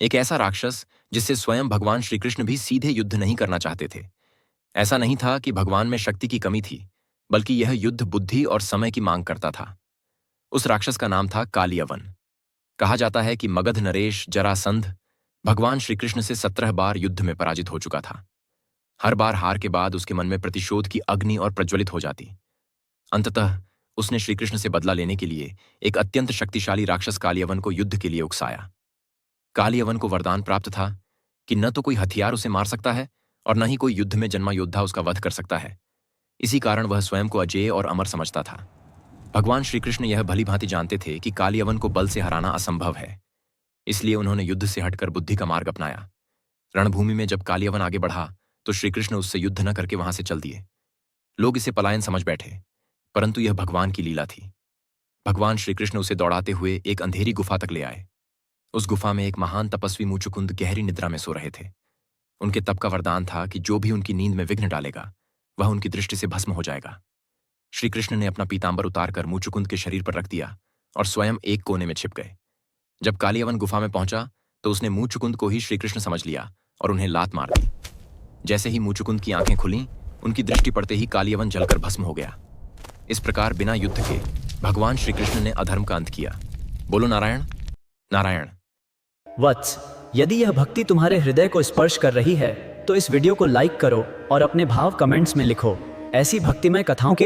एक ऐसा राक्षस जिससे स्वयं भगवान श्री कृष्ण भी सीधे युद्ध नहीं करना चाहते थे। ऐसा नहीं था कि भगवान में शक्ति की कमी थी, बल्कि यह युद्ध बुद्धि और समय की मांग करता था। उस राक्षस का नाम था कालियवन। कहा जाता है कि मगध नरेश जरासंध भगवान श्री कृष्ण से 17 बार युद्ध में पराजित हो चुका था। हर बार हार के बाद उसके मन में प्रतिशोध की अग्नि और प्रज्वलित हो जाती। अंततः उसने श्री कृष्ण से बदला लेने के लिए एक अत्यंत शक्तिशाली राक्षस कालियवन को युद्ध के लिए उकसाया। कालियवन को वरदान प्राप्त था कि न तो कोई हथियार उसे मार सकता है और न ही कोई युद्ध में जन्मा योद्धा उसका वध कर सकता है। इसी कारण वह स्वयं को अजेय और अमर समझता था। भगवान श्री कृष्ण यह भली भांति जानते थे कि कालियवन को बल से हराना असंभव है, इसलिए उन्होंने युद्ध से हटकर बुद्धि का मार्ग अपनाया। रणभूमि में जब कालियवन आगे बढ़ा तो श्री कृष्ण उससे युद्ध न करके वहां से चल दिए। लोग इसे पलायन समझ बैठे, परंतु यह भगवान की लीला थी। भगवान श्री कृष्ण उसे दौड़ाते हुए एक अंधेरी गुफा तक ले आए। उस गुफा में एक महान तपस्वी मुचुकुंद गहरी निद्रा में सो रहे थे। उनके तप का वरदान था कि जो भी उनकी नींद में विघ्न डालेगा वह उनकी दृष्टि से भस्म हो जाएगा। श्री कृष्ण ने अपना पीतांबर उतारकर मुचुकुंद के शरीर पर रख दिया और स्वयं एक कोने में छिप गए। जब कालियवन गुफा में पहुंचा तो उसने मुचुकुंद को ही श्री कृष्ण समझ लिया और उन्हें लात मार दी। जैसे ही मुचुकुंद की आंखें खुलीं, उनकी दृष्टि पड़ते ही कालियवन जलकर भस्म हो गया। इस प्रकार बिना युद्ध के भगवान श्री कृष्ण ने अधर्म का अंत किया। बोलो नारायण नारायण। वत्स, यदि यह भक्ति तुम्हारे हृदय को स्पर्श कर रही है तो इस वीडियो को लाइक करो और अपने भाव कमेंट्स में लिखो। ऐसी भक्तिमय कथाओं के